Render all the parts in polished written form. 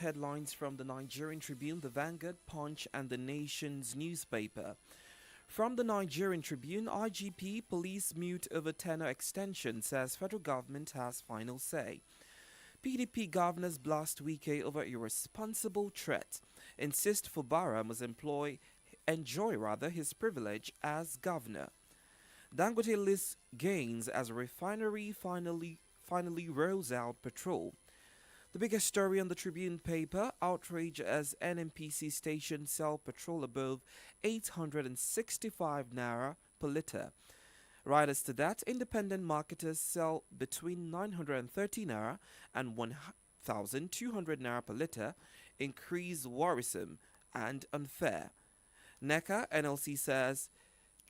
headlines from the Nigerian Tribune, the Vanguard, Punch, and the Nation's newspaper. From the Nigerian Tribune, IGP police mute over tenure extension says federal government has final say. PDP governors blast Wike over irresponsible threat. Insist Fubara must enjoy his privilege as governor. Dangote lists gains as refinery finally rolls out patrol. The biggest story on the Tribune paper, outrage as NNPC stations sell petrol above 865 naira per litre. Riders to that, independent marketers sell between 930 naira and 1,200 naira per litre, increase worrisome and unfair. NECA NLC says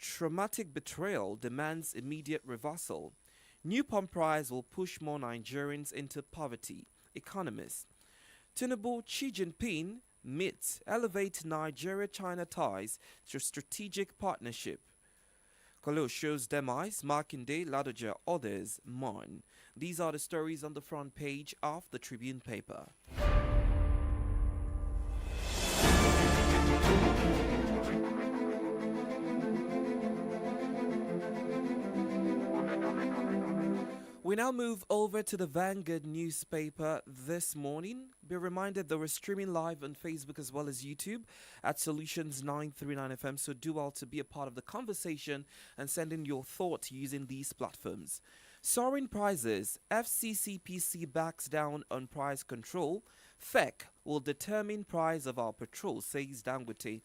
traumatic betrayal demands immediate reversal. New pump price will push more Nigerians into poverty. Economists. Tinubu Xi Jinping meets elevate Nigeria-China ties to strategic partnership. Kolo shows demise, Markinde, Ladoja, others mourn. These are the stories on the front page of the Tribune paper. We now move over to the Vanguard newspaper this morning. Be reminded that we're streaming live on Facebook as well as YouTube at Solutions 939 FM, so do well to be a part of the conversation and send in your thoughts using these platforms. Soaring prices, FCCPC backs down on price control. FEC will determine price of our petrol, says Dangote.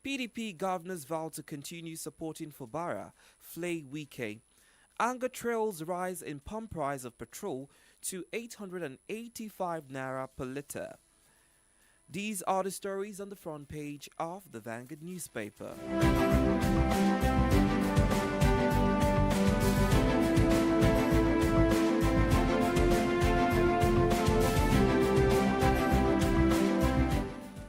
PDP governors vow to continue supporting Fubara, Flay Wike. Anger trails rise in pump price of petrol to 885 naira per litre. These are the stories on the front page of the Vanguard newspaper.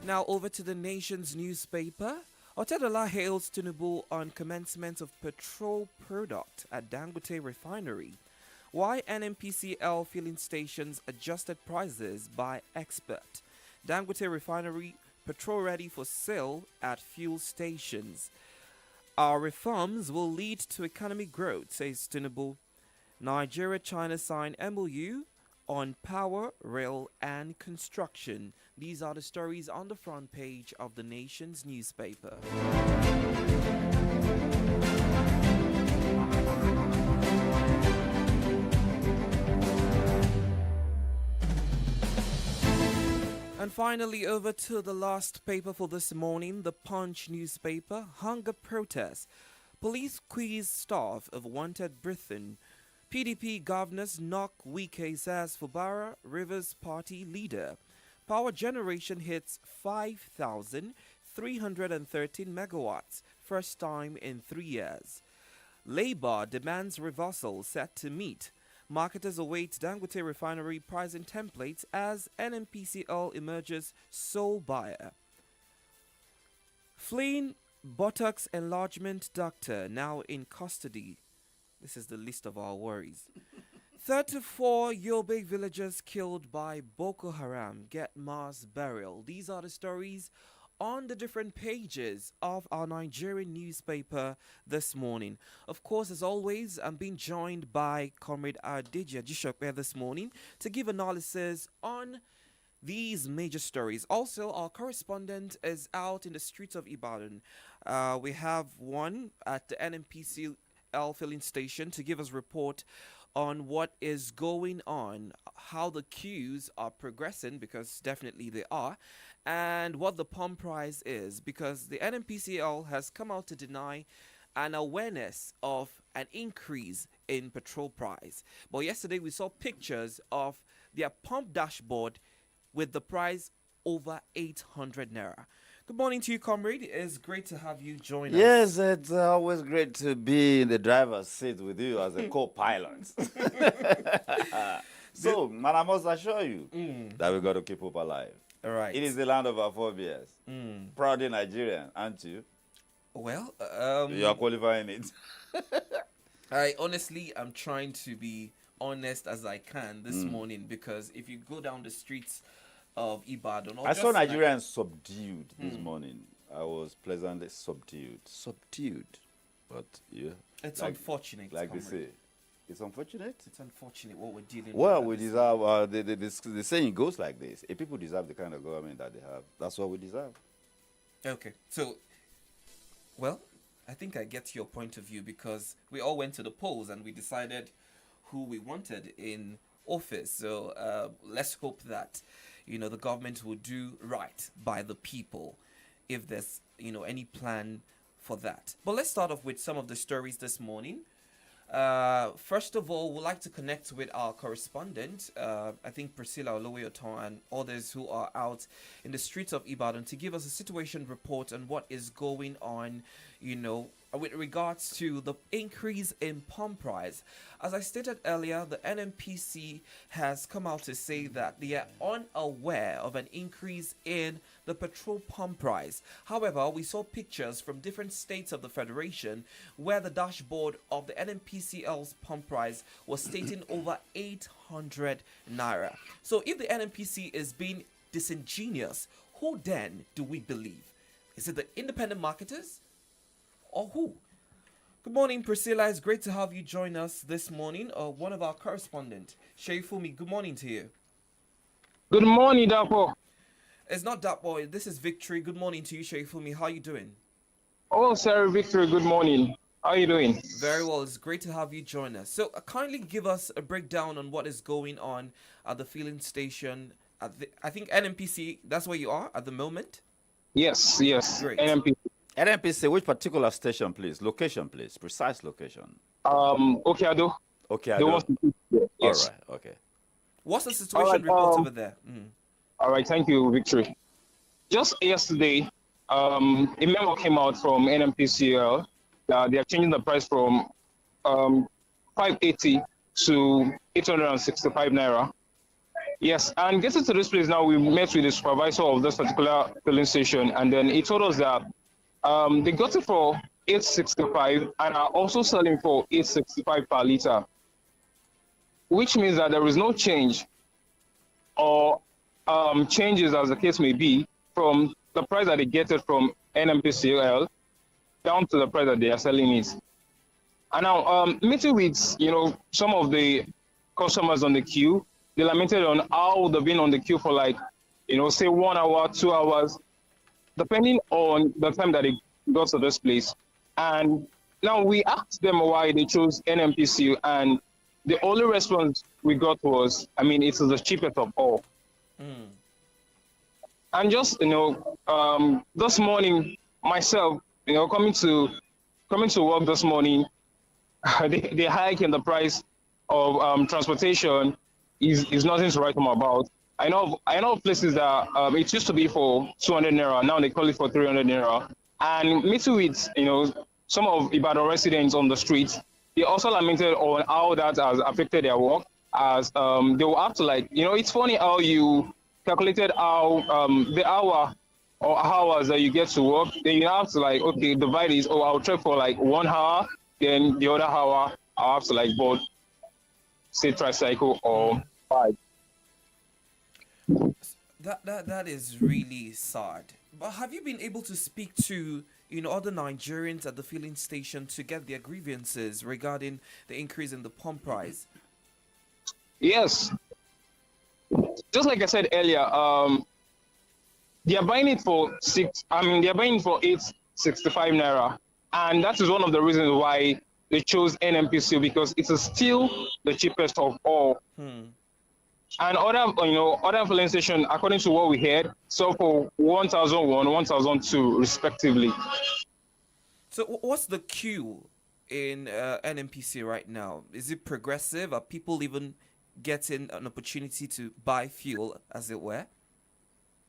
Now over to the Nation's newspaper. Otedola hails Tinubu on commencement of petrol product at Dangote refinery. Why NNPCL filling stations adjusted prices by expert. Dangote refinery petrol ready for sale at fuel stations. Our reforms will lead to economic growth, says Tinubu. Nigeria-China sign MOU on power, rail, and construction. These are the stories on the front page of the Nation's newspaper. And finally, over to the last paper for this morning, the Punch newspaper. Hunger protests. Police quiz staff of wanted Britain. PDP governors knock Wike says Fubara, Rivers party leader. Power generation hits 5,313 megawatts, first time in 3 years. Labour demands reversal set to meet. Marketers await Dangote refinery pricing templates as NNPCL emerges sole buyer. Fleeing buttocks enlargement doctor now in custody. This is the list of our worries. 34 Yobe villagers killed by Boko Haram get mass burial. These are the stories on the different pages of our Nigerian newspaper this morning. Of course, as always, I'm being joined by Comrade AYODEJI AJISOPE this morning to give analysis on these major stories. Also, our correspondent is out in the streets of Ibadan. We have one at the NNPCL filling station to give us report on what is going on, how the queues are progressing, because definitely they are, and what the pump price is, because the NNPCL has come out to deny an awareness of an increase in petrol price. But yesterday we saw pictures of their pump dashboard with the price over 800 naira. Good morning to you, comrade. It's great to have you join us. Yes, it's always great to be in the driver's seat with you as a co-pilot. So, man, I must assure you that we got to keep hope alive. All right. It is the land of our forebears. Proudly Nigerian, aren't you? Well, You are qualifying it. I honestly am trying to be honest as I can this morning, because if you go down the streets of Ibadan? Or I saw just like, Nigerians subdued this morning. I was pleasantly subdued. Subdued. But yeah. it's like, unfortunate. Like they comrade. say. It's unfortunate. It's unfortunate what we're dealing Well, with. we at this deserve, the saying goes like this. If people deserve the kind of government that they have, that's what we deserve. Okay, so, well, I think I get your point of view because we all went to the polls and we decided who we wanted in office. So let's hope that, the government will do right by the people if there's, any plan for that. But let's start off with some of the stories this morning. First of all, we'd like to connect with our correspondent, I think Priscilla Oloweyoton and others who are out in the streets of Ibadan to give us a situation report on what is going on, with regards to the increase in pump price. As I stated earlier, the NNPC has come out to say that they are unaware of an increase in the petrol pump price. However, we saw pictures from different states of the Federation where the dashboard of the NNPCL's pump price was stating over 800 naira. So if the NNPC is being disingenuous, who then do we believe? Is it the independent marketers or who? Good morning, Priscilla. It's great to have you join us this morning. One of our correspondents, Sheifumi. Good morning to you. Good morning, Dapo. It's not that boy. This is Victory. Good morning to you, Sheifumi. How are you doing? Oh, Sir Victory, good morning. How are you doing? Very well. It's great to have you join us. So, kindly give us a breakdown on what is going on at the filling station. I think NNPC, that's where you are at the moment? Yes. Great. NMP. NNPC, which particular station, please? Location, please. Precise location. Okay, Ado. Okay, I The know. one- Yes. All right, okay. What's the situation All right, report over there? All right, thank you, Victory. Just yesterday, a memo came out from NMPCL that they are changing the price from 580 to 865 naira. Yes, and getting to this place now, we met with the supervisor of this particular filling station, and then he told us that they got it for 865 and are also selling for 865 per liter, which means that there is no change or changes, as the case may be, from the price that they get it from NMPCL down to the price that they are selling it. And now, meeting with some of the customers on the queue, they lamented on how they've been on the queue for say 1 hour, 2 hours, depending on the time that they got to this place. And now we asked them why they chose NMPC, and the only response we got was, it is the cheapest of all. And just this morning, myself, coming to work this morning, the hike in the price of transportation is nothing to write home about. I know of places that it used to be for 200 naira, now they call it for 300 naira. And meeting with some of Ibadan residents on the streets, they also lamented on how that has affected their work, as they will have to it's funny how you calculated how the hour or hours that you get to work, then you have to divide it. I'll check for 1 hour, then the other hour I'll have to board, say tricycle or bike. That is really sad. But have you been able to speak to other Nigerians at the filling station to get their grievances regarding the increase in the pump price? Yes. Just like I said earlier, they are buying it for 865 naira, and that is one of the reasons why they chose NMPC, because it is still the cheapest of all. And other filling station, according to what we heard, sell for 1,001, 1,002 respectively. So what's the queue in NMPC right now? Is it progressive? Are people even getting an opportunity to buy fuel, as it were?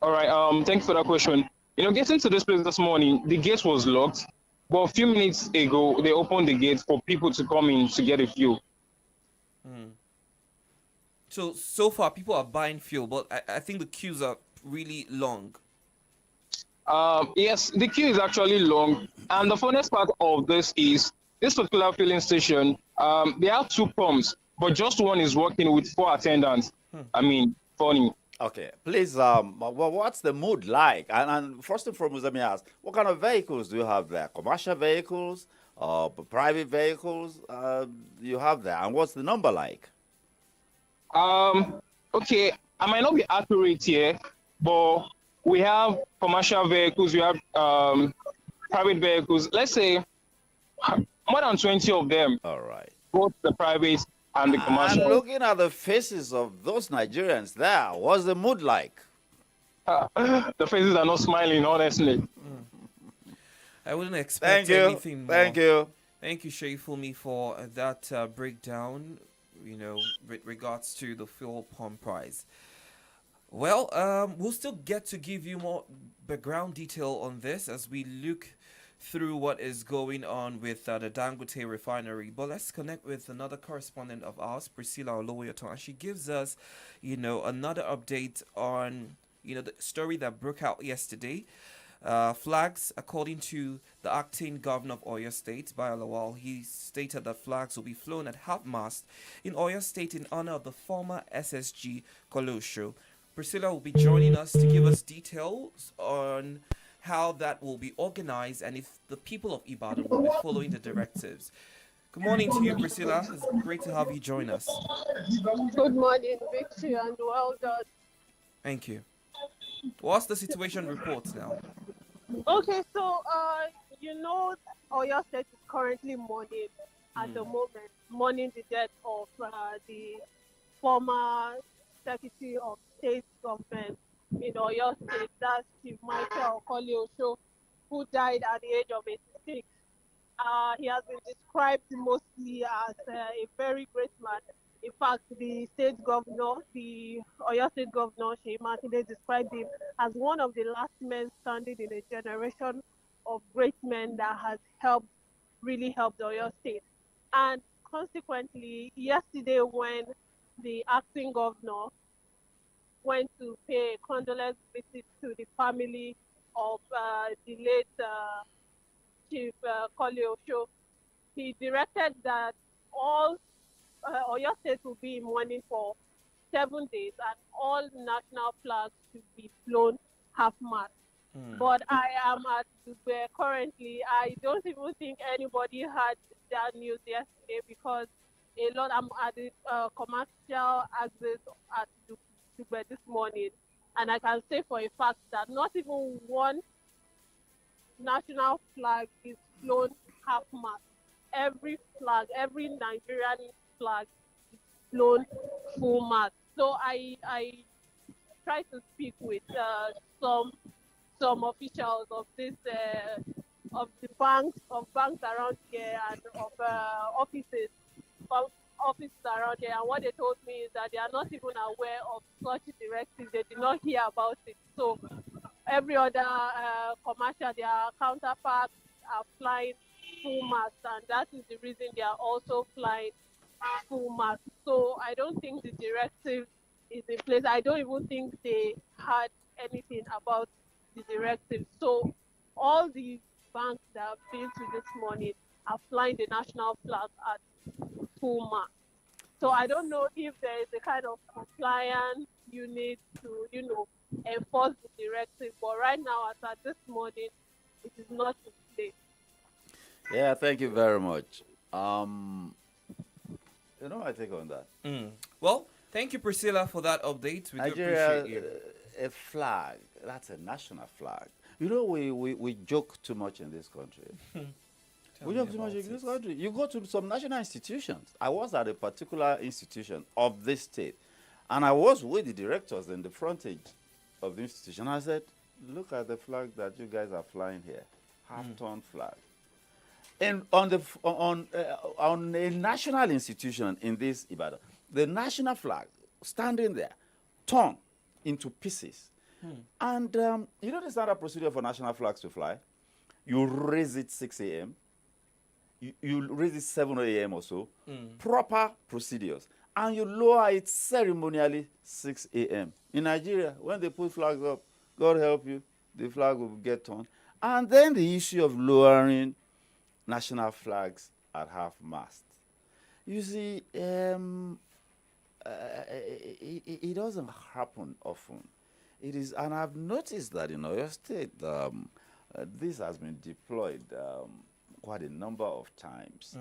All right. Thanks for that question. Getting to this place this morning, the gate was locked, but a few minutes ago they opened the gate for people to come in to get a fuel. So far, people are buying fuel, but I think the queues are really long. Yes, the queue is actually long, and the funniest part of this is this particular filling station. They have 2 pumps, but just one is working with 4 attendants. Funny. Okay, please, what's the mood like? And first and foremost, let me ask, what kind of vehicles do you have there? Commercial vehicles, private vehicles, you have there, and what's the number like? Um, okay, I might not be accurate here, but we have commercial vehicles, we have private vehicles. Let's say more than 20 of them, All right. both the private and the And commercial. looking at the faces of those Nigerians there, what's the mood like? The faces are not smiling, honestly. I wouldn't Thank expect you. anything more. Thank you. Thank you, Sheifumi, for that breakdown, with regards to the fuel pump price. Well, we'll still get to give you more background detail on this as we look through what is going on with the Dangote refinery. But let's connect with another correspondent of ours, Priscilla Olowoyoto, and she gives us, another update on, the story that broke out yesterday. Flags, according to the acting governor of Oyo State, Bayalawal, he stated that flags will be flown at half-mast in Oyo State in honor of the former SSG Kolosho. Priscilla will be joining us to give us details on how that will be organized and if the people of Ibadan will be following the directives. Good morning to you, Priscilla. It's great to have you join us. Good morning, Victor, and well done. Thank you. What's the situation reports now? Okay, so Oyo State is currently mourning at the moment, mourning the death of the former Secretary of State government in Oyo State, that's Chief Michael Okoli-Osho, who died at the age of 86. He has been described mostly as a very great man. In fact, the state governor, the Oyo State governor, Seyi Makinde, described him as one of the last men standing in a generation of great men that has really helped Oyo State. And consequently, yesterday when the acting governor went to pay a condolence visit to the family of the late Chief Kolosho, he directed that all Oyo State will be in mourning for 7 days and all national flags should be flown half-mast. But I am at Dubai currently. I don't even think anybody had that news yesterday because I'm at the commercial access at Dubai this morning, and I can say for a fact that not even one national flag is flown half-mast. Every flag, every Nigerian flag is flown full mast. So I try to speak with some officials of this of the banks around here and of offices around here, and what they told me is that they are not even aware of such directives. They did not hear about it. So every other commercial, their counterparts are flying full mast, and that is the reason they are also flying full mast. So I don't think the directive is in place. I don't even think they had anything about the directive. So all the banks that have been to this morning are flying the national flag at full mast. So I don't know if there is a kind of compliance unit to, enforce the directive. But right now, as at this morning, it is not in place. Yeah, thank you very much. I take on that. Well, thank you, Priscilla, for that update. We do Nigeria, appreciate you. a flag, that's a national flag. We joke too much in this country. We joke too much in this country. You go to some national institutions. I was at a particular institution of this state, and I was with the directors in the frontage of the institution. I said, look at the flag that you guys are flying here, half-ton flag. And on a national institution in this Ibadan, the national flag standing there, torn into pieces. And you know the standard procedure for national flags to fly? You raise it 6 a.m. You raise it 7 a.m. or so. Proper procedures. And you lower it ceremonially 6 a.m. In Nigeria, when they put flags up, God help you, the flag will get torn. And then the issue of lowering national flags at half-mast. You see, it doesn't happen often. It is, and I've noticed that in Oyo State, this has been deployed quite a number of times.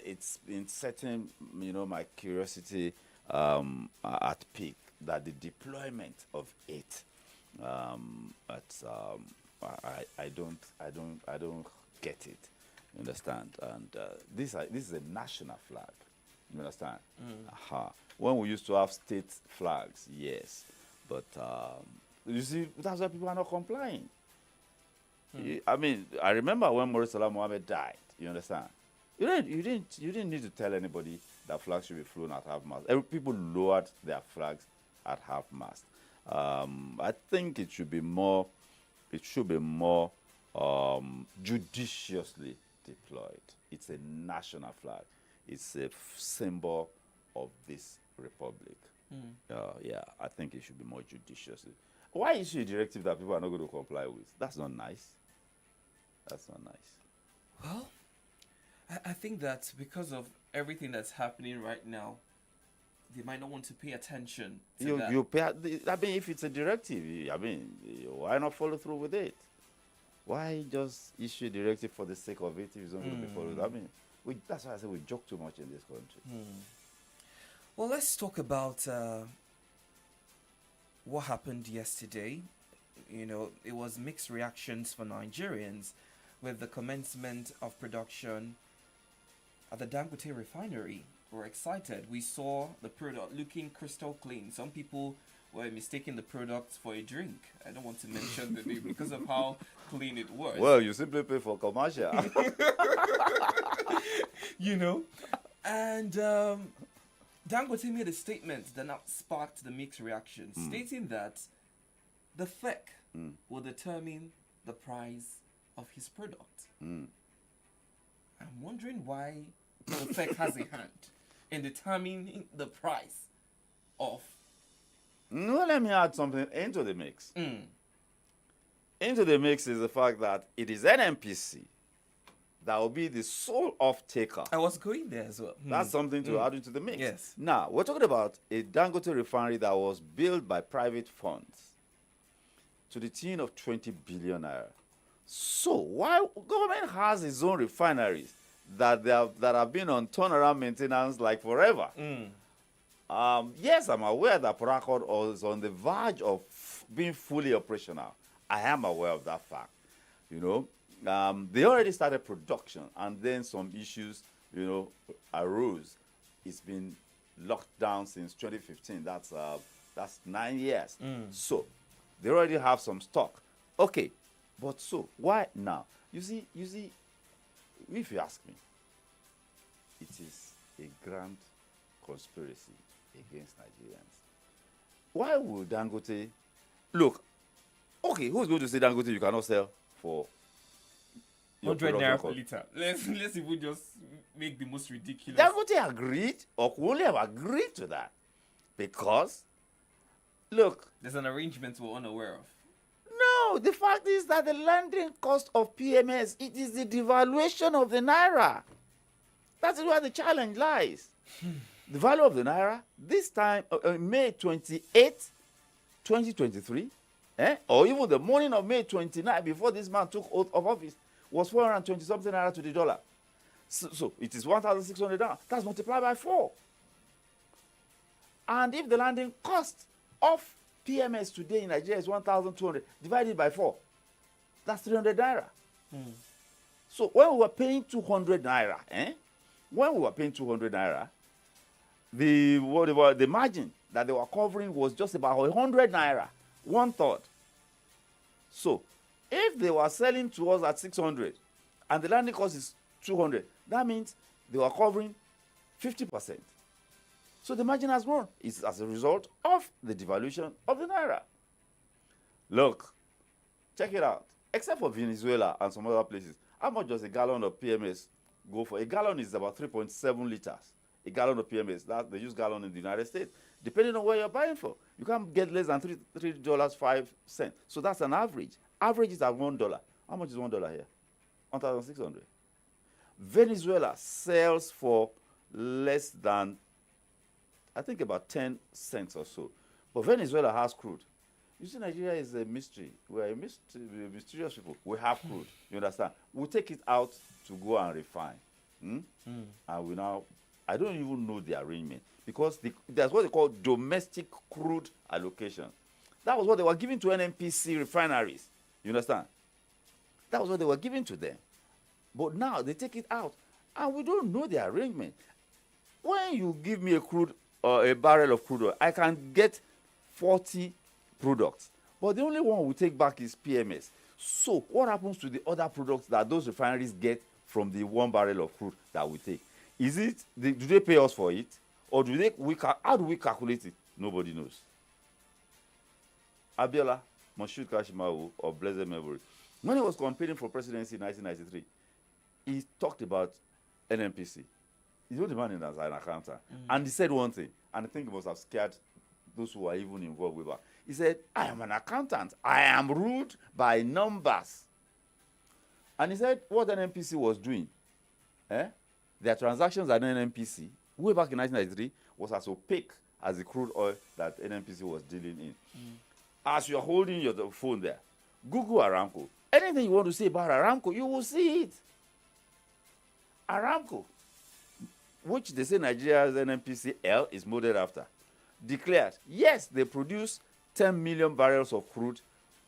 It's been setting, my curiosity at peak, that the deployment of it, I don't get it. You understand? And this is a national flag. You understand? When we used to have state flags, yes, but you see, that's why people are not complying. I mean, I remember when Maurice Salah Mohammed died. You understand? You didn't need to tell anybody that flags should be flown at half mast. People lowered their flags at half mast. I think it should be more. It should be more judiciously deployed. It's a national flag. It's a symbol of this republic. Yeah, I think it should be more judiciously. Why issue a directive that people are not going to comply with? That's not nice. That's not nice. Well, I think that because of everything that's happening right now, they might not want to pay attention to that. You pay. I mean, if it's a directive, why not follow through with it? Why just issue a directive for the sake of it if it's not going to be followed? I mean, that's why I say we joke too much in this country. Well, let's talk about what happened yesterday. It was mixed reactions for Nigerians with the commencement of production at the Dangote refinery. We're excited. We saw the product looking crystal clean. Some people were mistaking the product for a drink. I don't want to mention the name because of how clean it was. Well, you simply pay for commercial. And Dangote made a statement that now sparked the mixed reaction, stating that the FEC will determine the price of his product. I'm wondering why the FEC has a hand in determining the price of. No, let me add something into the mix. Into the mix is the fact that it is NNPC that will be the sole off-taker. I was going there as well. That's something to add into the mix. Yes. Now, we're talking about a Dangote refinery that was built by private funds to the tune of 20 billion naira. So, while government has its own refineries that have been on turnaround maintenance like forever, yes, I'm aware that Port is on the verge of being fully operational. I am aware of that fact. They already started production, and then some issues, arose. It's been locked down since 2015. That's 9 years. So they already have some stock. Okay, but so why now? You see, if you ask me, it is a grand conspiracy against Nigerians. Why would Dangote look? Okay, who's going to say Dangote you cannot sell for 100 naira per liter? Let's even just make the most ridiculous. Dangote agreed, or could only have agreed to that, because look, there's an arrangement we're unaware of. No, the fact is that the landing cost of PMS, it is the devaluation of the naira. That is where the challenge lies. The value of the naira this time, May 28, 2023, or even the morning of May 29, before this man took oath of office, was 420 something naira to the dollar. So it is 1,600 dollars. That's multiplied by 4. And if the landing cost of PMS today in Nigeria is 1,200, divided by 4, that's 300 naira. So when we were paying 200 naira, the margin that they were covering was just about 100 naira, 1/3. So if they were selling to us at 600 and the landing cost is 200, that means they were covering 50%. So the margin has grown. It's as a result of the devaluation of the naira. Look, check it out. Except for Venezuela and some other places, how much does a gallon of PMS go for? A gallon is about 3.7 liters. A gallon of PMS, that they use gallon in the United States. Depending on where you're buying for, you can't get less than $3.05. So that's an average. Average is at $1. How much is $1 here? 1,600. Venezuela sells for less than, I think, about 10 cents or so. But Venezuela has crude. You see, Nigeria is a mystery. We're a mysterious people. We have crude. You understand? We take it out to go and refine. And we now, I don't even know the arrangement, because that's what they call domestic crude allocation. That was what they were giving to NNPC refineries. You understand? That was what they were giving to them. But now they take it out, and we don't know the arrangement. When you give me a crude or a barrel of crude oil, I can get 40 products. But the only one we take back is PMS. So what happens to the other products that those refineries get from the 1 barrel of crude that we take? Is it, do they pay us for it? Or do they, how do we calculate it? Nobody knows. Abiola, Moshood Kashimawo of blessed memory, when he was campaigning for presidency in 1993, he talked about NNPC. He's not the man as an accountant. And he said one thing, and I think it must have scared those who are even involved with that. He said, I am an accountant. I am ruled by numbers. And he said what NNPC was doing, their transactions at NNPC, way back in 1993, was as opaque as the crude oil that NNPC was dealing in. As you're holding your phone there, Google Aramco. Anything you want to say about Aramco, you will see it. Aramco, which they say Nigeria's NNPCL is modeled after, declared, yes, they produce 10 million barrels of crude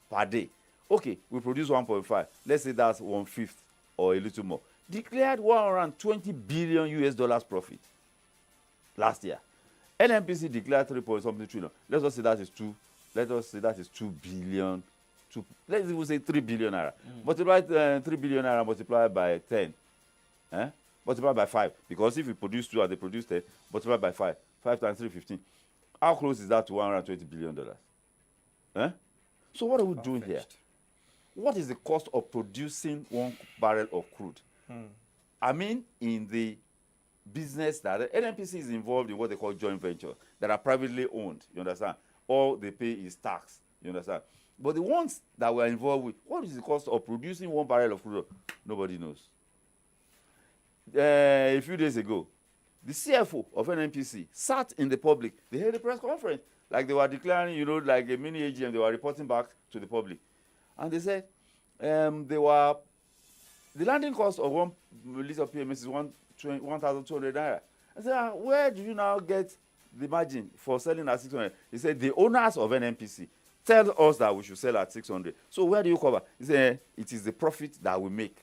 per day. Okay, we produce 1.5. Let's say that's 1/5 or a little more. Declared 120 billion US dollars profit last year. NNPC declared 3-point-something trillion. Let's just say that is 2. Let us say that is 2 billion. Let's even say 3 billion naira. Multiply 3 billion naira multiplied by 10. Multiply by 5. Because if you produce 2 and they produce 10, multiply by 5. 5 times 3, 15. How close is that to $120 billion? So what are we doing here? What is the cost of producing 1 barrel of crude? I mean, in the business that NNPC is involved in what they call joint ventures that are privately owned, you understand? All they pay is tax, you understand? But the ones that we're involved with, what is the cost of producing 1 barrel of crude? Nobody knows. A few days ago, the CFO of NNPC sat in the public. They held a press conference, like they were declaring, like a mini AGM. They were reporting back to the public. And they said the landing cost of 1 liter of PMS is 1,200 naira. I said, where do you now get the margin for selling at 600? He said, the owners of NNPC tell us that we should sell at 600. So where do you cover? He said, it is the profit that we make,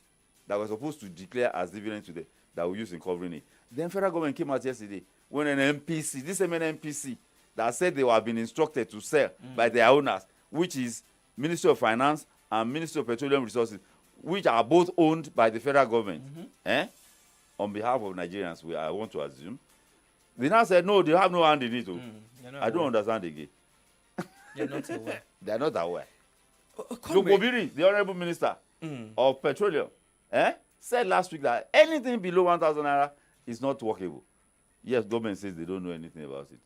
that we're supposed to declare as dividend today, that we use in covering it. Then federal government came out yesterday when an NPC, this same NPC that said they were being instructed to sell by their owners, which is Ministry of Finance and Ministry of Petroleum Resources, which are both owned by the federal government. On behalf of Nigerians, I want to assume. They now said, no, they have no hand in it. I don't understand again. They're not aware. They're not aware. Comrade, the Honorable Minister of Petroleum, said last week that anything below 1,000 naira is not workable. Yes, government says they don't know anything about it.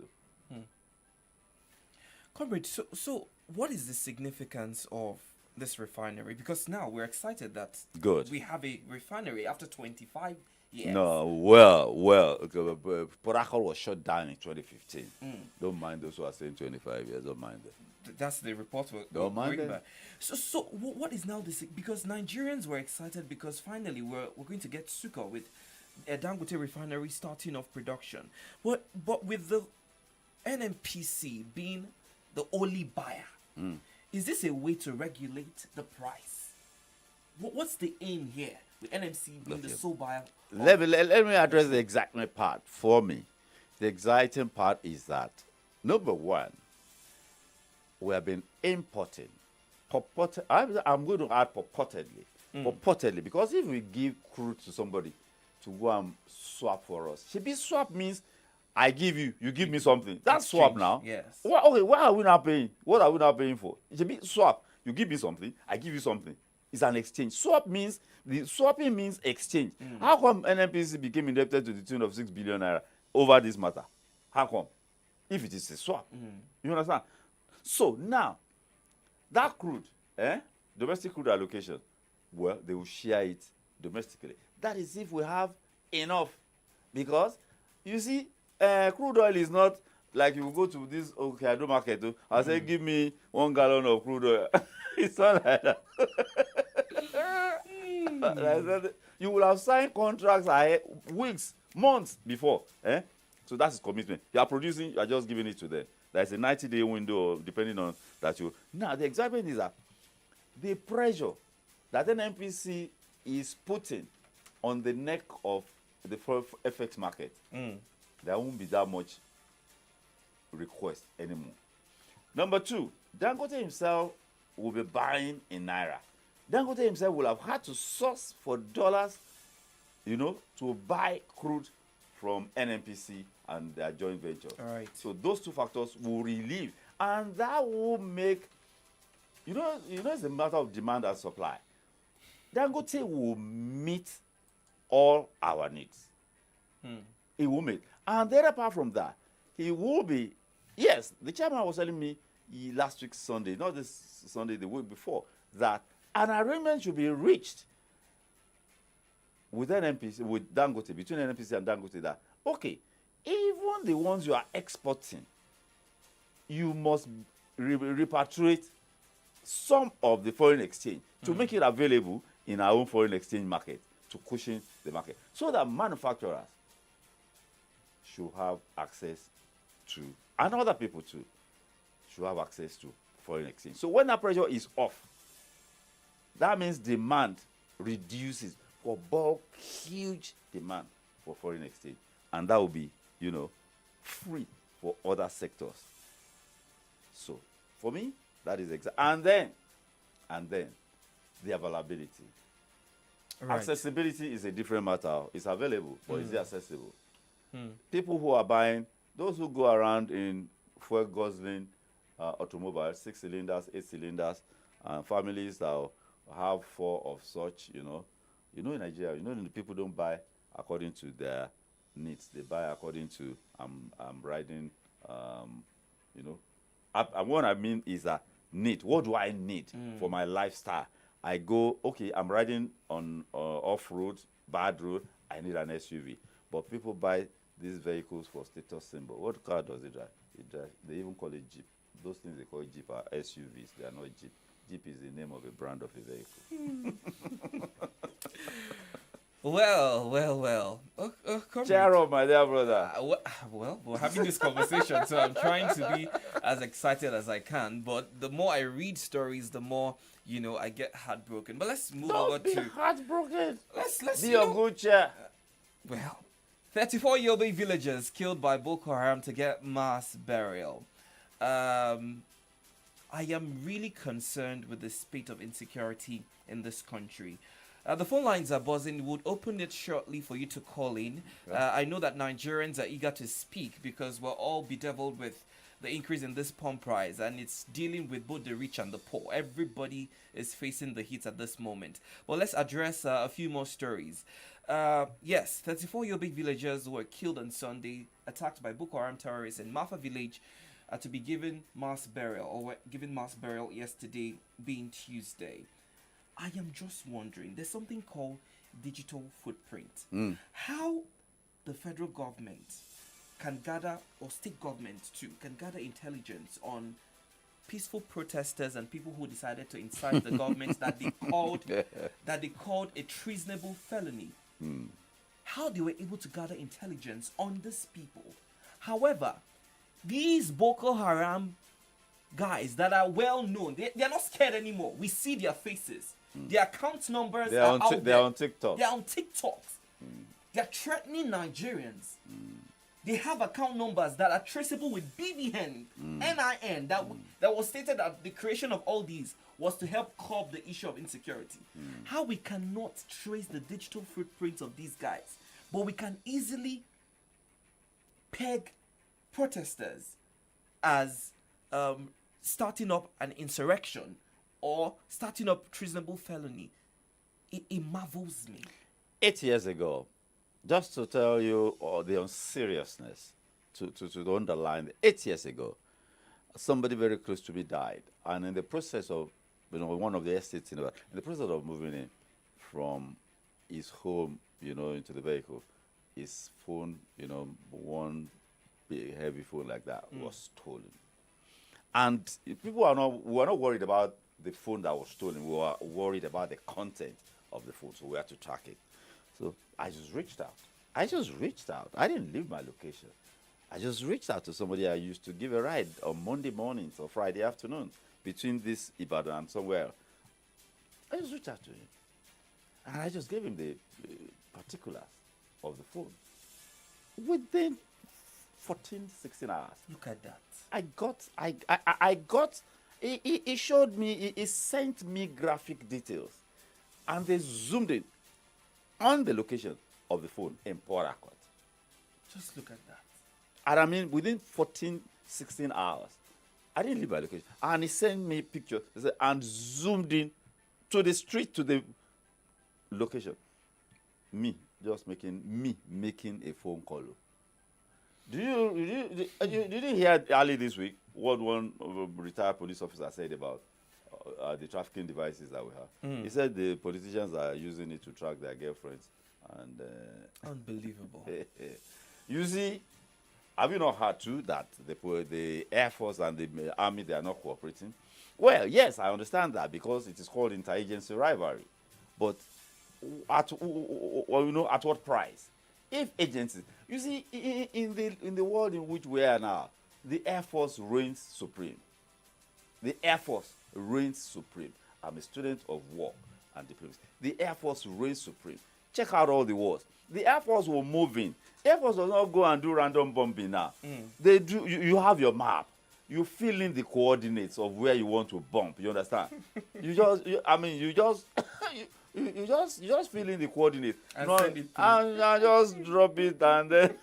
Comrade, so what is the significance of this refinery? Because now we're excited that we have a refinery after 25 years. No, well, Port Harcourt was shut down in 2015. Don't mind those who are saying 25 years. Don't mind them. That's the report we're Don't mind them. So what is now this? Because Nigerians were excited because finally we're going to get Sucre with a Dangote refinery starting off production. But with the NNPC being the only buyer, is this a way to regulate the price? What's the aim here with NMC being the sole buyer? Let me address the excitement part for me. The exciting part is that, number one, we have been importing. I'm going to add purportedly, because if we give crude to somebody to go and swap for us, swap means I give you, you give me something. That's Exchange, swap now. yes. Okay, what are we now paying? What are we now paying for? It should be swap. You give me something, I give you something. It's an exchange. Swapping means exchange. How come NNPC became indebted to the tune of 6 billion naira over this matter? How come? If it is a swap. You understand? So now, that crude, domestic crude allocation, they will share it domestically. That is if we have enough. Because You see, crude oil is not like you go to this Okado market. I say, give me 1 gallon of crude oil. It's not like that. You will have signed contracts ahead, weeks, months before. So that's commitment. You are producing, you are just giving it to them. There's a 90-day window, depending on that. Now, the example is that the pressure that an NPC is putting on the neck of the FX market, there won't be that much request anymore. Number two, Dangote himself will be buying in Naira. Dangote himself will have had to source for dollars, to buy crude from NNPC and their joint venture. All right. So those two factors will relieve, and that will make, it's a matter of demand and supply. Dangote will meet all our needs. He will meet. And then apart from that, he will be, yes, the chairman was telling me last week Sunday, not this Sunday, the week before, that an arrangement should be reached with NNPC, with Dangote, between NNPC and Dangote, that, okay, even the ones you are exporting, you must repatriate some of the foreign exchange to make it available in our own foreign exchange market to cushion the market, so that manufacturers should have access to, and other people too, should have access to foreign exchange. So when that pressure is off, that means demand reduces for bulk, huge demand for foreign exchange. And that will be, free for other sectors. So for me, that is exact. And then, the availability. Right. Accessibility is a different matter. It's available, but is it accessible? People who are buying, those who go around in fuel guzzling automobiles, 6 cylinders, 8 cylinders, and families that have 4 of such, in Nigeria, the people don't buy according to their needs. They buy according to, I'm riding, and what I mean is a need. What do I need for my lifestyle? I go, okay, I'm riding on off-road, bad road, I need an SUV. But people buy these vehicles for status symbol. What car does it drive? They even call it Jeep. Those things they call Jeep are SUVs. They are not Jeep. Jeep is the name of a brand of a vehicle. Well. Cheer up, my dear brother. Well, we're having this conversation, so I'm trying to be as excited as I can. But the more I read stories, the more, I get heartbroken. But let's move over Don't be to... heartbroken. Let's Be a good chair. Well, 34 Yobe villagers killed by Boko Haram to get mass burial. I am really concerned with the state of insecurity in this country. The phone lines are buzzing. We'll open it shortly for you to call in. I know that Nigerians are eager to speak because we're all bedeviled with the increase in this pump price, and it's dealing with both the rich and the poor. Everybody is facing the heat at this moment. Well, let's address a few more stories. Yes, 34 Yobe villagers were killed on Sunday, attacked by Boko Haram terrorists in Mafa village, to be given mass burial, or were given mass burial yesterday, being Tuesday. I am just wondering, there's something called digital footprint. How the federal government can gather, or state governments too, can gather intelligence on peaceful protesters and people who decided to incite the government that they called a treasonable felony. How they were able to gather intelligence on these people. However, these Boko Haram guys that are well known, they are not scared anymore. We see their faces. Their account numbers are out there. They're on TikTok. They're on TikTok. They're threatening Nigerians. They have account numbers that are traceable with BVN, NIN, that was stated that the creation of all these was to help curb the issue of insecurity. How we cannot trace the digital footprints of these guys, but we can easily peg protesters as starting up an insurrection or starting up treasonable felony. It marvels me. 8 years ago, just to tell you the unseriousness, to underline, 8 years ago, somebody very close to me died. And in the process of, one of the estates, in the process of moving in from his home, into the vehicle, his phone, one big heavy phone like that was stolen. And we were not worried about the phone that was stolen. We were worried about the content of the phone, so we had to track it. So I just reached out. I didn't leave my location. I just reached out to somebody I used to give a ride on Monday mornings or Friday afternoon between this Ibadan and somewhere else. I just reached out to him. And I just gave him the particulars of the phone. Within 14, 16 hours. Look at that. I got, he showed me, he sent me graphic details. And they zoomed in on the location of the phone in Port Harcourt. Just look at that. And I mean, within 14, 16 hours, I didn't leave my location. And he sent me pictures and zoomed in to the street, to the location. Me making a phone call. Did you hear early this week what one retired police officer said about the trafficking devices that we have? He said the politicians are using it to track their girlfriends. And unbelievable. You see, have you not heard too that the Air Force and the Army, they are not cooperating? Well, yes, I understand that because it is called interagency rivalry. But at what price? If agencies, you see, in the world in which we are now, the Air Force reigns supreme. The Air Force reigns supreme. I'm a student of war and diplomacy. The Air Force reigns supreme. Check out all the wars. The Air Force will move in. Air Force does not go and do random bombing now. They do. You have your map. You fill in the coordinates of where you want to bomb. You understand? you just fill in the coordinates and send it and just drop it, and then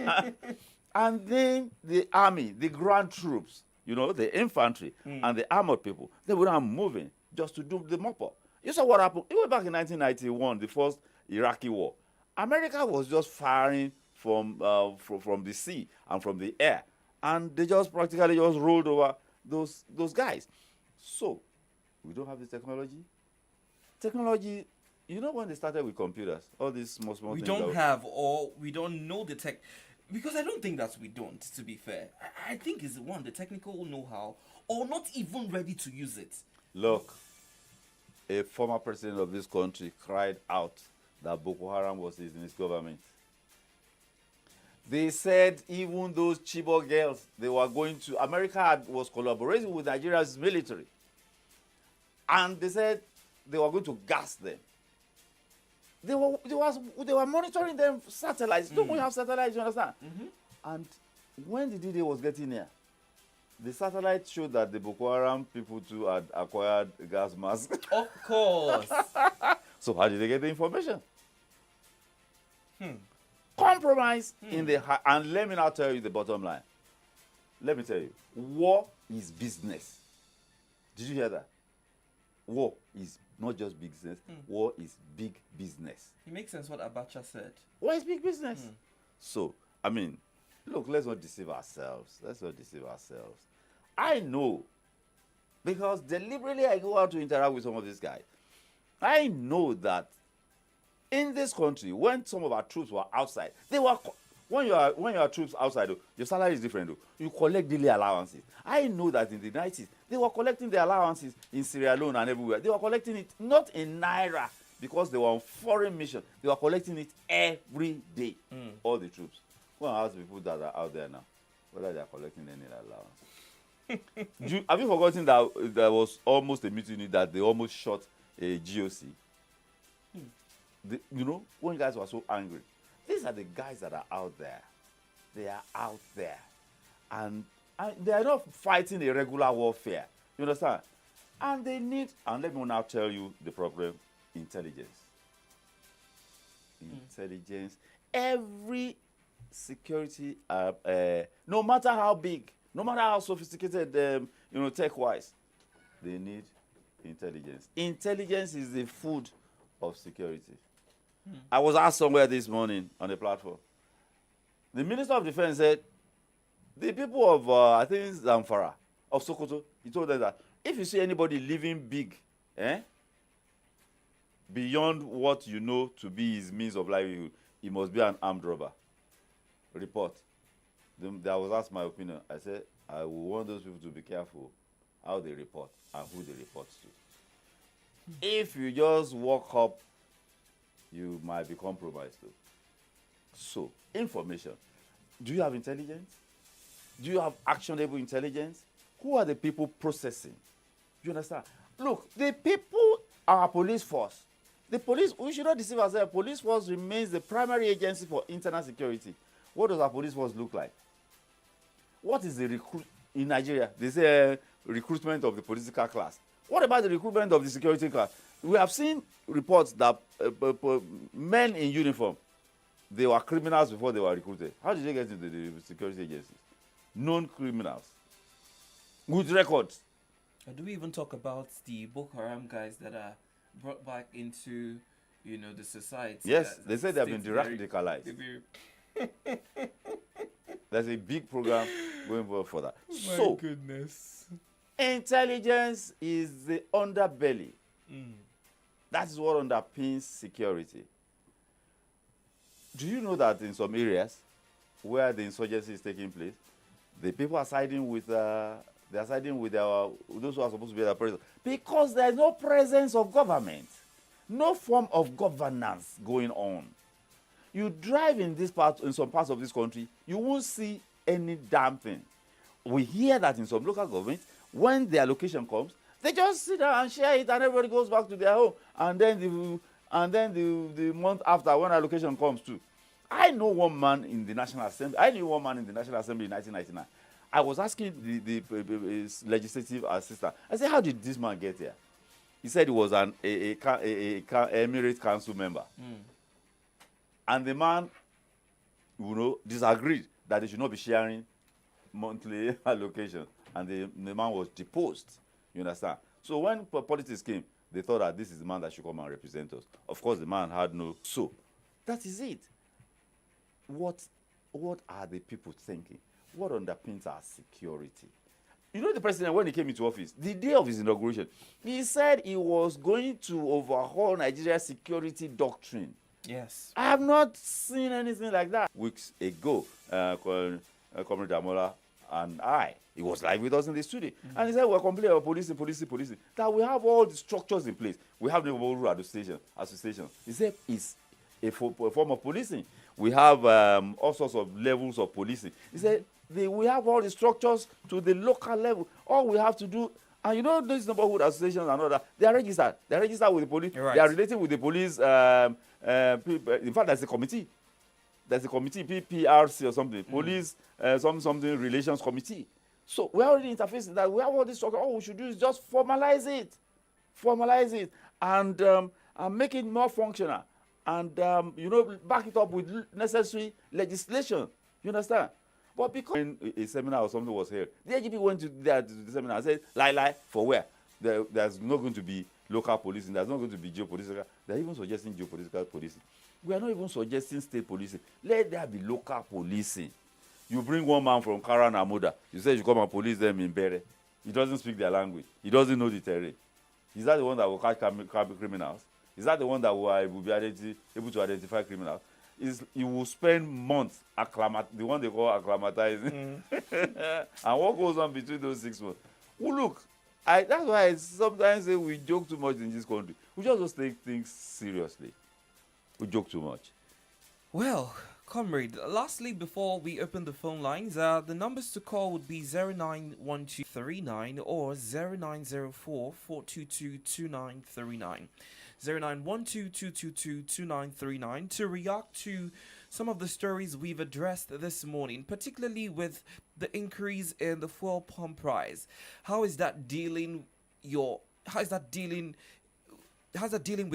and then the army, the ground troops, the infantry and the armored people, they were moving just to do the mop up. You saw what happened even back in 1991, the first Iraqi war. America was just firing from the sea and from the air, and they just practically just rolled over those guys. So we don't have the technology. Technology, when they started with computers, all these small we things. don't have, or we don't know the tech, because I don't think that we don't, to be fair. I think it's the technical know-how, or not even ready to use it. Look, a former president of this country cried out that Boko Haram was in his government. They said even those Chibok girls, they were going to, America was collaborating with Nigeria's military. And they said they were going to gas them. They were monitoring them satellites. Don't we have satellites, you understand? And when the D-Day was getting near, the satellite showed that the Boko Haram people too had acquired gas masks. Of course. So how did they get the information? Compromise in the and let me now tell you the bottom line. Let me tell you, war is business. Did you hear that? War is not just business. War is big business. It makes sense what Abacha said. War is big business. So, I mean, look, let's not deceive ourselves. I know, because deliberately I go out to interact with some of these guys. I know that in this country, when some of our troops were outside, when you are troops outside, your salary is different. You collect daily allowances. I know that in the 90s, they were collecting the allowances in Sierra Leone and everywhere. They were collecting it not in Naira because they were on foreign mission. They were collecting it every day, all the troops. Go and ask people that are out there now whether they are collecting any allowance. Have you forgotten that there was almost a mutiny that they almost shot a GOC? When guys were so angry. These are the guys that are out there. They are out there. And they are not fighting a regular warfare. You understand? And they need, and let me now tell you the problem, intelligence. Intelligence. Every security, no matter how big, no matter how sophisticated, tech-wise, they need intelligence. Intelligence is the food of security. I was asked somewhere this morning on the platform. The Minister of Defense said, the people of, I think Zamfara, of Sokoto, he told them that if you see anybody living big, beyond what you know to be his means of livelihood, he must be an armed robber. report. I was asked my opinion. I said, I will want those people to be careful how they report and who they report to. If you just walk up, you might be compromised too. So, information. Do you have intelligence? Do you have actionable intelligence? Who are the people processing? You understand? Look, the people are police force. The police, we should not deceive ourselves. Police force remains the primary agency for internal security. What does our police force look like? What is the recruit in Nigeria? They say recruitment of the political class. What about the recruitment of the security class? We have seen reports that men in uniform, they were criminals before they were recruited. How did they get into the security agencies? Known criminals with records. Do we even talk about the Boko Haram guys that are brought back into, the society? Yes, they say they have been radicalized. There's a big program going forward for that. My goodness. Intelligence is the underbelly. That is what underpins security. Do you know that in some areas where the insurgency is taking place, the people are siding with those who are supposed to be their president, because there is no presence of government, no form of governance going on. You drive in some parts of this country, you won't see any damn thing. We hear that in some local governments, when the allocation comes, they just sit down and share it, and everybody goes back to their home. And then the month after, when allocation comes too, I know one man in the National Assembly. I knew one man in the National Assembly in 1999. I was asking his legislative assistant. I said, "How did this man get here?" He said he was an Emirate Council member. And the man, disagreed that they should not be sharing monthly allocation. And the man was deposed. You understand? So when politics came, they thought that this is the man that should come and represent us. Of course, the man had no. So that is it. What are the people thinking? What underpins our security? The president, when he came into office, the day of his inauguration, he said he was going to overhaul Nigeria's security doctrine. Yes. I have not seen anything like that. Weeks ago, Comrade Damola and he was live with us in the studio. And he said, we're complaining about policing. That we have all the structures in place. We have the Rural Association. He said it's a form of policing. We have all sorts of levels of policing. He said, we have all the structures to the local level. All we have to do, and these neighborhood associations and all that, they are registered. They are registered with the police. Right. They are related with the police. In fact, there's a committee. There's a committee, PPRC or something. Police, something relations committee. So we're already interfacing that. We have all this structure. All we should do is just formalize it, and make it more functional, and back it up with necessary legislation. You understand? But because when a seminar or something was held, the AGP went to the seminar and said, lie, for where? There's not going to be local policing. There's not going to be geopolitical. They're even suggesting geopolitical policing. We are not even suggesting state policing. Let there be local policing. You bring one man from Kara and Amoda. You say you come and police them in Bere. He doesn't speak their language. He doesn't know the terrain. Is that the one that will catch criminals? Is that the one that will be able to identify criminals? You will spend months the one they call acclimatizing. And what goes on between those 6 months? Well, look, that's why I sometimes say we joke too much in this country. We just take things seriously. We joke too much. Well, comrade, lastly, before we open the phone lines, the numbers to call would be 091239 or 0904 422 2939. 0912-222-2939 to react to some of the stories we've addressed this morning, particularly with the increase in the fuel pump price. How is that dealing with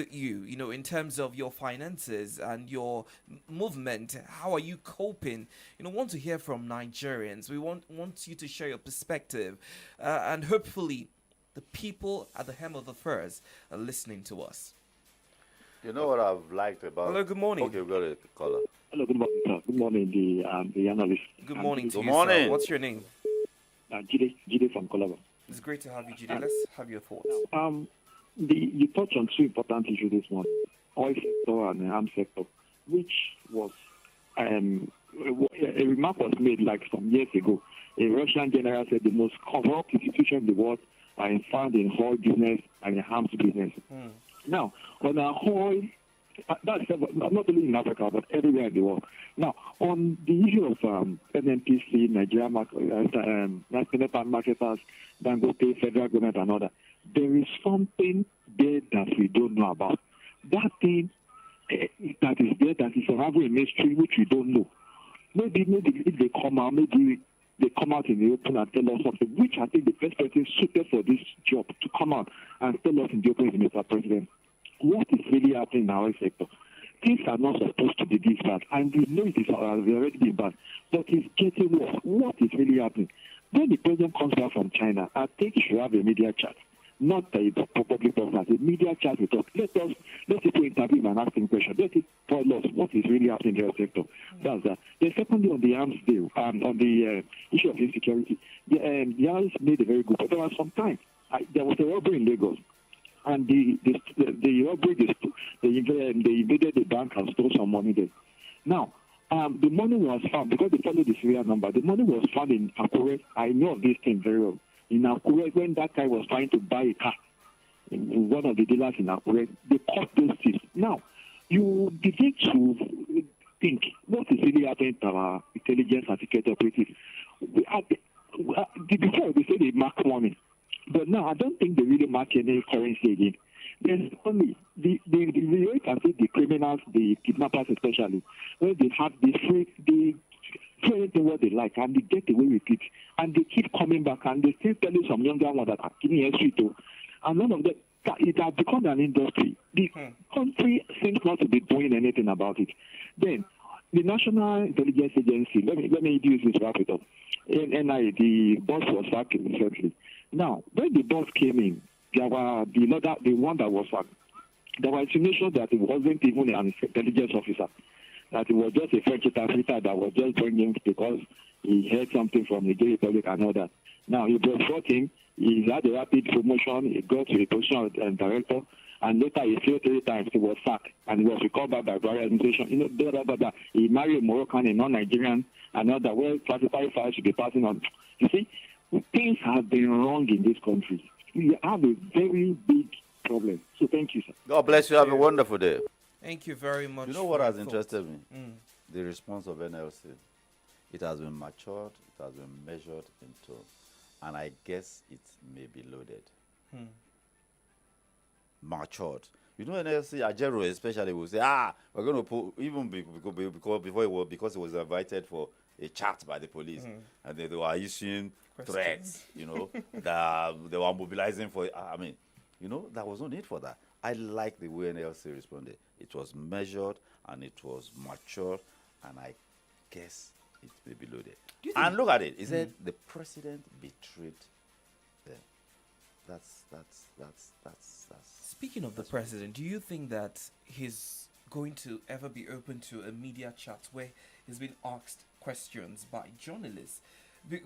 you, in terms of your finances and your movement? How are you coping? Want to hear from Nigerians. We want you to share your perspective, and hopefully the people at the hem of the affairs are listening to us. You know what I've liked about... Hello, good morning. Okay, we've got a caller. Hello, good morning, sir. Good morning, the analyst. Good morning to good you, morning. sir. What's your name? Jide from Calabar. It's great to have you, Jide. Let's have your thoughts. You touched on two important issues this morning: oil sector and the arms sector, which was a remark was made like some years ago. A Russian general said the most corrupt institutions in the world are found in oil business and in arms business. Now, on a whole, that's not only in Africa, but everywhere in the world. Now, on the issue of NNPC, Nigeria, National marketers, Dangote, federal government, and all that, there is something there that we don't know about. That thing that is there, that is unraveling a mystery which we don't know. Maybe if they come out, maybe they come out in the open and tell us something, which I think the best person suited for this job to come out and tell us in the open is Mr. President. What is really happening in our sector? Things are not supposed to be this bad, and we know it has already been bad, but it's getting worse. What is really happening? When the president comes back from China, I think he should have a media chat, not a public broadcast, a media chat with us. Let people interview and ask him questions. Let it tell us what is really happening in the sector. That's that. Then secondly, on the arms deal, on the issue of insecurity, the arms made a very good point. There was some time. There was a robbery in Lagos. And the robbery, they invaded the bank and stole some money there. Now, the money was found, because they followed the serial number, the money was found in Akure. I know of this thing very well. In Akure, when that guy was trying to buy a car in one of the dealers in Akure, they caught those thieves. Now, you begin to think, what is really happening to our intelligence and security operatives? Before, they say they mark money. But now, I don't think they really mark any currency again. There's only the way can see the criminals, the kidnappers especially, when they have the free, they do anything what they like and they get away with it. And they keep coming back and they still telling some younger ones that are killing a street too. And none of that, it has become an industry. The country seems not to be doing anything about it. Then, the National Intelligence Agency, let me use this to wrap it up. NIA, the boss was sacked recently. Now, when the boss came in, there were the one that was sacked. There was insinuation that it wasn't even an intelligence officer, that it was just a French interpreter that was just bringing because he heard something from the Gay Republic and all that. Now, he was brought in, he had a rapid promotion, he got to a position of director, and later he failed 3 times, he was sacked, and he was recovered by various organization. He married a Moroccan, a non-Nigerian, and all that, where classified files should be passing on. You see, things have been wrong in this country. We have a very big problem. So thank you, sir. God bless you. Have a wonderful day. Thank you very much. You know what has interested me? The response of NLC. It has been matured, it has been measured into, and I guess it may be loaded. Matured. You know, NLC, Ajero especially will say, we're going to put, even because he was invited for a chat by the police, and they were issuing threats, you know, that they were mobilizing for, there was no need for that. I like the way NLC responded. It was measured and it was mature, and I guess it may be loaded. And look at it. He said the president betrayed them. That's. Speaking of the president, do you think that he's going to ever be open to a media chat where he's been asked questions by journalists?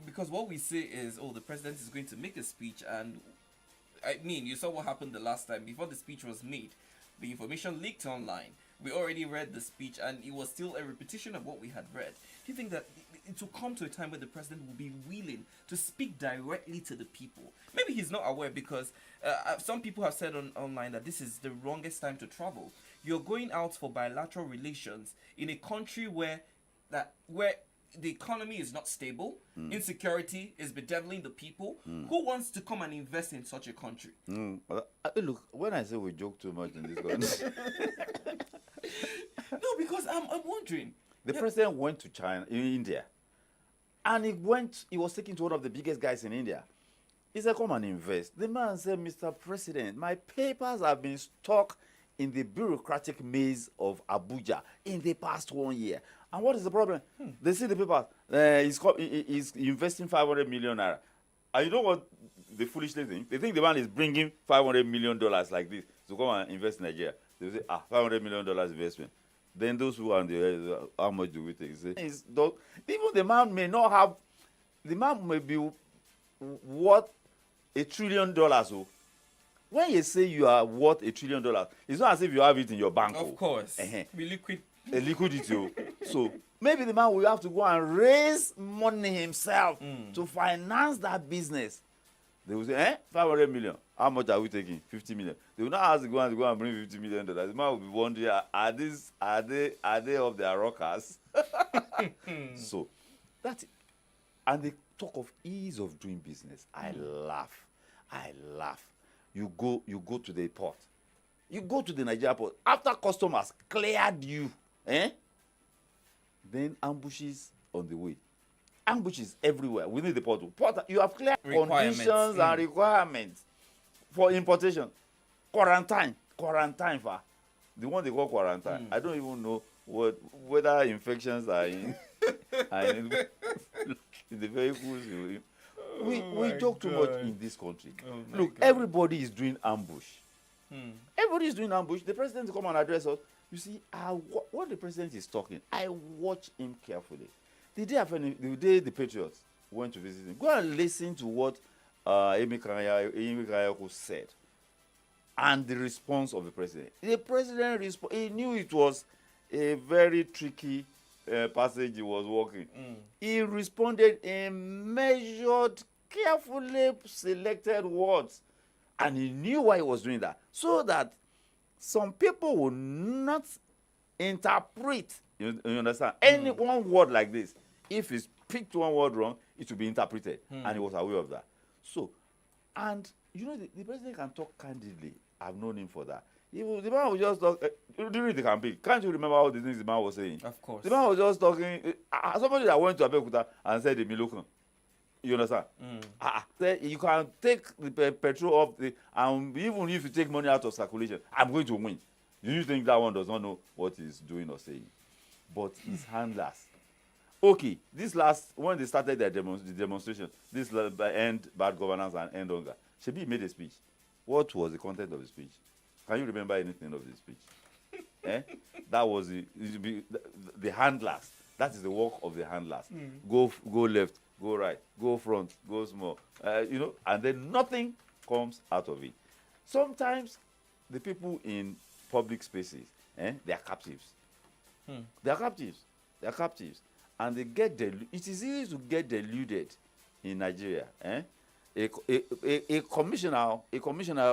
Because what we say is, the president is going to make a speech, and I mean, you saw what happened the last time. Before the speech was made, the information leaked online. We already read the speech, and it was still a repetition of what we had read. Do you think that it will come to a time where the president will be willing to speak directly to the people? Maybe he's not aware, because some people have said online that this is the wrongest time to travel. You're going out for bilateral relations in a country where the economy is not stable, insecurity is bedeviling the people. Who wants to come and invest in such a country? Look, when I say we joke too much in this country, no, because I'm wondering. The president went to India, and he was taken to one of the biggest guys in India. He said, come and invest. The man said, Mr. President, my papers have been stuck in the bureaucratic maze of Abuja in the past 1 year. And what is the problem? They see the papers. He's investing 500 million naira. And you know what the foolish thing? They think the man is bringing $500 million like this to come and invest in Nigeria. They say, $500 million investment. Then those who are on the how much do we take? Say, even the man may not have, the man may be worth $1 trillion. So when you say you are worth $1 trillion, it's not as if you have it in your bank. Of course. Be liquid a liquidity. So maybe the man will have to go and raise money himself to finance that business. They will say, 500 million. How much are we taking? 50 million. They will not ask the go and bring $50 million. The man will be wondering, are they of their rockers? So that's it. And they talk of ease of doing business. I laugh. You go to the port. You go to the Nigeria port. After customers cleared you, then ambushes on the way. Ambushes everywhere within the port. You have clear conditions and requirements for importation. Quarantine for the one they call quarantine. I don't even know whether infections are in, in the vehicles. We joke too much in this country. Look, everybody is doing ambush. Everybody is doing ambush. The president will come and address us. You see, what the president is talking, I watch him carefully. The day the Patriots went to visit him, go and listen to what Amy Kanyako said and the response of the president. The president he knew it was a very tricky passage he was walking. He responded in measured, carefully selected words, and he knew why he was doing that, so that some people will not interpret, you understand, any one word like this. If he's picked one word wrong, it will be interpreted, and he was aware of that. So, and you know, the president can talk candidly. I've known him for that. The man was just talk during the campaign. Can't you remember all the things the man was saying? Of course. The man was just talking. Somebody that went to Abeokuta and said the Milokan. You understand? You can take the petrol off, and even if you take money out of circulation, I'm going to win. Do you think that one does not know what he's doing or saying? But his handlers. Okay, when they started the demonstration, this end bad governance and end hunger, Shebi made a speech. What was the content of the speech? Can you remember anything of the speech? That was the handlers. That is the work of the handlers. Go left, go right, go front, go small. And then nothing comes out of it. Sometimes the people in public spaces, they are captives. They are captives. And they get deluded. It is easy to get deluded in Nigeria. A commissioner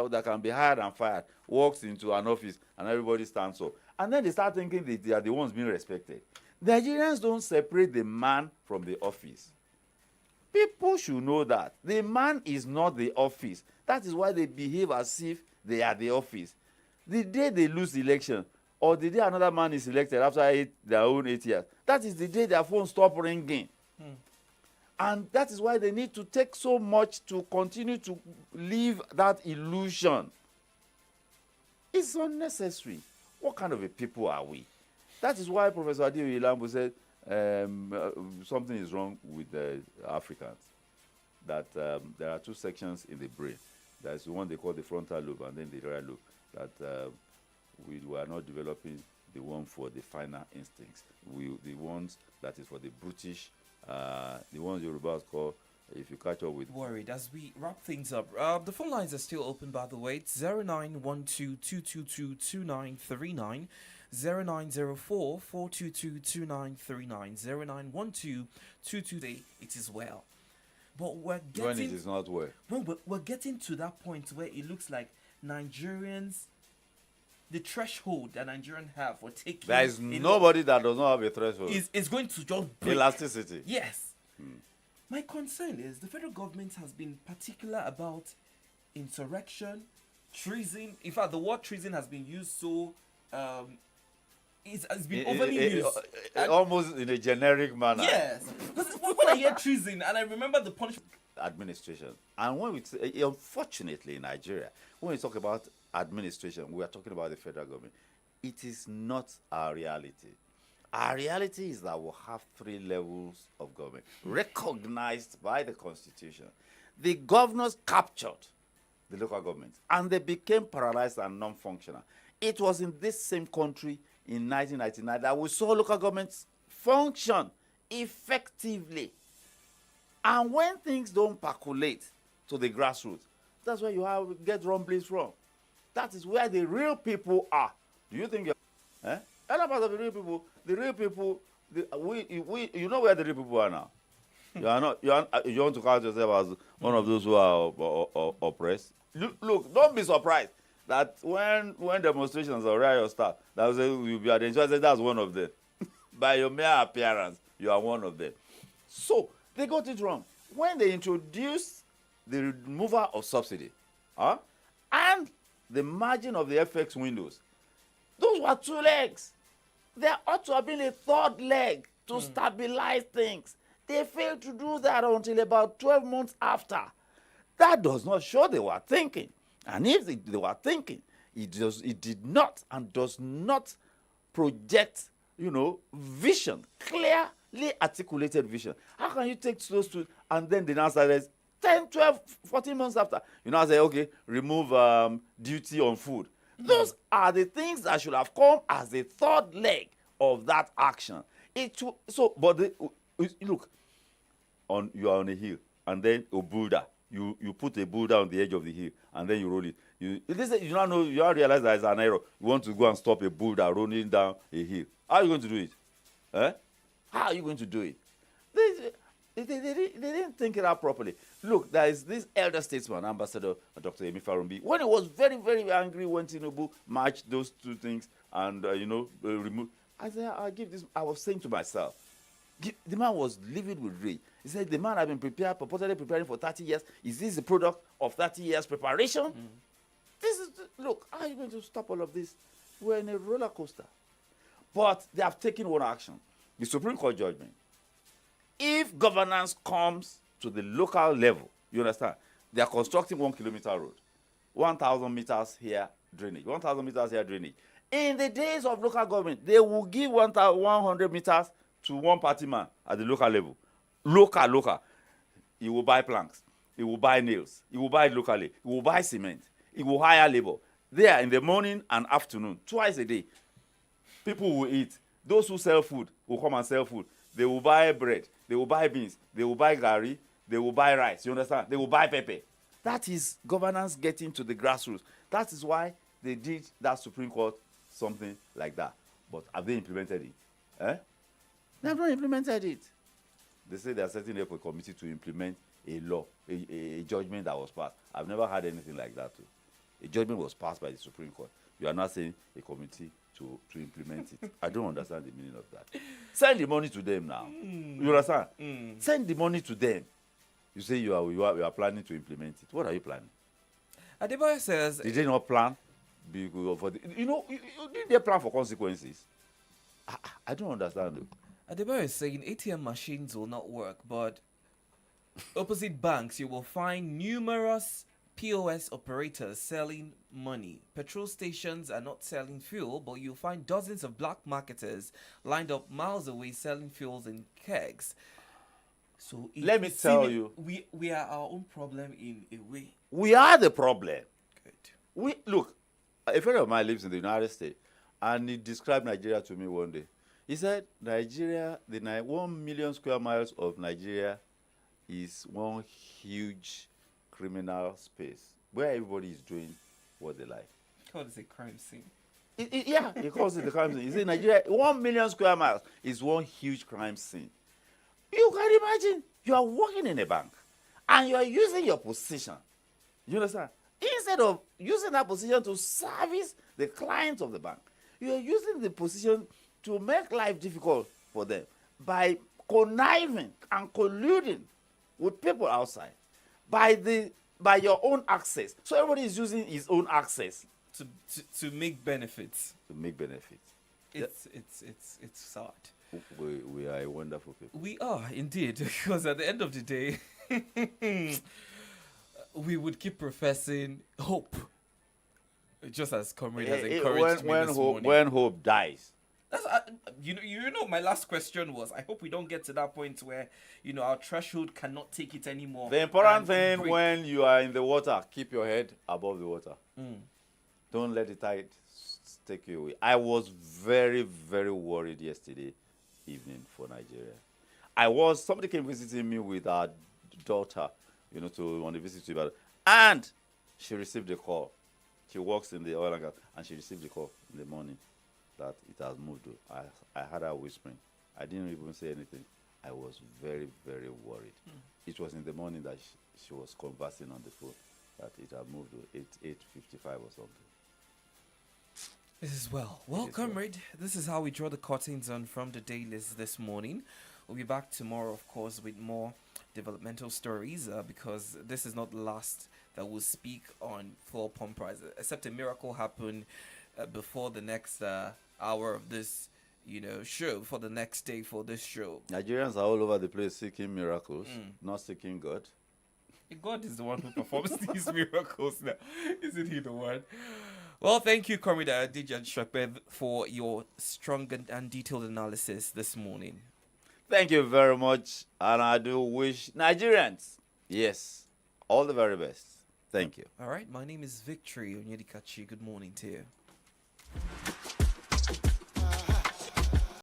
that can be hired and fired walks into an office and everybody stands up. And then they start thinking that they are the ones being respected. The Nigerians don't separate the man from the office. People should know that. The man is not the office. That is why they behave as if they are the office. The day they lose the election, or the day another man is elected after their own 8 years, that is the day their phone stop ringing. And that is why they need to take so much to continue to live that illusion. It's unnecessary. What kind of a people are we? That is why Professor Adeoye Lambo said something is wrong with the Africans. That there are two sections in the brain. There's the one they call the frontal lobe and then the rear lobe. That we are not developing the one for the finer instincts. The ones that is for the brutish, the ones Yorubas call, if you catch up with. Worried as we wrap things up. The phone lines are still open, by the way. It's 0912-222-2939, 0904-422-2939, 0912-222. It is well. But we're getting... When it is not well. Well, we're getting to that point where it looks like Nigerians... The threshold that Nigerians have for taking... There is nobody that does not have a threshold. Is going to just break. Elasticity. Yes. My concern is the federal government has been particular about insurrection, treason. In fact, the word treason has been used so... it's been overly used. Almost in a generic manner. Yes. Because when I hear treason, and I remember the punishment... Administration. And when we... Unfortunately, in Nigeria, when we talk about administration, we are talking about the federal government. It is not our reality. Our reality is that we'll have 3 levels of government recognized by the Constitution. The governors captured the local government and they became paralyzed and non-functional. It was in this same country in 1999 that we saw local governments function effectively. And when things don't percolate to the grassroots, that's where you get rumblings from. That is where the real people are. Do you think Other part of the real people, you know where the real people are now. You are not. You want to count yourself as one of those who are oppressed. Look, don't be surprised that when demonstrations or riots start, that will say you'll be identified. That's one of them. By your mere appearance, you are one of them. So they got it wrong when they introduced the removal of subsidy, and the margin of the FX windows. Those were two legs. There ought to have been a third leg to stabilize things. They failed to do that until about 12 months after. That does not show they were thinking. And if they were thinking, it did not and does not project, vision, clearly articulated vision. How can you take those two and then the now started 10, 12, 14 months after, say, okay, remove duty on food. Those are the things that should have come as the third leg of that action. Look, you are on a hill, and then a boulder. You put a boulder on the edge of the hill, and then you roll it. You don't realize that it's an error. You want to go and stop a boulder rolling down a hill. How are you going to do it? How are you going to do it? They didn't think it out properly. Look, there is this elder statesman, Ambassador Dr. Emi Farumbi. When he was very, very angry when Tinubu matched those two things and, removed, I said, I was saying to myself, the man was livid with rage. He said, the man had been purportedly preparing for 30 years. Is this the product of 30 years preparation? Look, how are you going to stop all of this? We're in a roller coaster. But they have taken one action. The Supreme Court judgment. If governance comes to the local level, you understand, they are constructing 1 kilometer road, 1,000 meters here drainage, 1,000 meters here drainage. In the days of local government, they will give 100 meters to one party man at the local level. Local. He will buy planks. He will buy nails. He will buy it locally. He will buy cement. He will hire labor. There in the morning and afternoon, twice a day, people will eat. Those who sell food will come and sell food. They will buy bread. They will buy beans. They will buy gari. They will buy rice. You understand? They will buy pepper. That is governance getting to the grassroots. That is why they did that Supreme Court something like that. But have they implemented it? They have not implemented it. They say they are setting up a committee to implement a law, a judgment that was passed. I've never had anything like that too. A judgment was passed by the Supreme Court. You are not saying a committee to implement it. I don't understand the meaning of that. Send the money to them now. You understand? Send the money to them. You say you are planning to implement it. What are you planning? Adebayo says, did they not plan? Did they plan for consequences? I don't understand though. Adebayo is saying ATM machines will not work, but opposite banks you will find numerous POS operators selling money. Petrol stations are not selling fuel, but you'll find dozens of black marketers lined up miles away selling fuels in kegs. So let me tell you, we are our own problem in a way. We are the problem. Good. Look, a friend of mine lives in the United States, and he described Nigeria to me one day. He said, Nigeria, 1 million square miles of Nigeria is one huge criminal space where everybody is doing what they like. He calls it a crime scene. Yeah, he calls it the crime scene. He said Nigeria, 1 million square miles is one huge crime scene. You can imagine, you are working in a bank and you are using your position. You understand? Instead of using that position to service the clients of the bank, you are using the position to make life difficult for them by conniving and colluding with people outside by your own access. So everybody is using his own access to make benefits. To make benefits. It's sad. We are a wonderful people. We are indeed, because at the end of the day, we would keep professing hope, just as Comrade has encouraged me this morning. When hope dies. That's my last question was, I hope we don't get to that point where our threshold cannot take it anymore. The important thing when you are in the water, keep your head above the water. Don't let the tide take you away. I was very, very worried yesterday evening for Nigeria. Somebody came visiting me with our daughter, on a visit to Ibadan, and she received a call. She works in the oil and gas, and she received a call in the morning that it has moved. I had her whispering. I didn't even say anything. I was very, very worried. It was in the morning that she was conversing on the phone that it had moved to 8:55 or something. This is well. Well, comrade, this is how we draw the curtains on from the dailies this morning. We'll be back tomorrow, of course, with more developmental stories because this is not the last that we'll speak on floor pump prices, except a miracle happened before the next hour of this, show, for the next day for this show. Nigerians are all over the place seeking miracles, not seeking God. God is the one who performs these miracles now. Isn't he the one? Well, thank you, Comrade AJISOPE, for your strong and detailed analysis this morning. Thank you very much. And I do wish Nigerians, yes, all the very best. Thank you. All right, my name is Victory Onyedikachi. Good morning to you.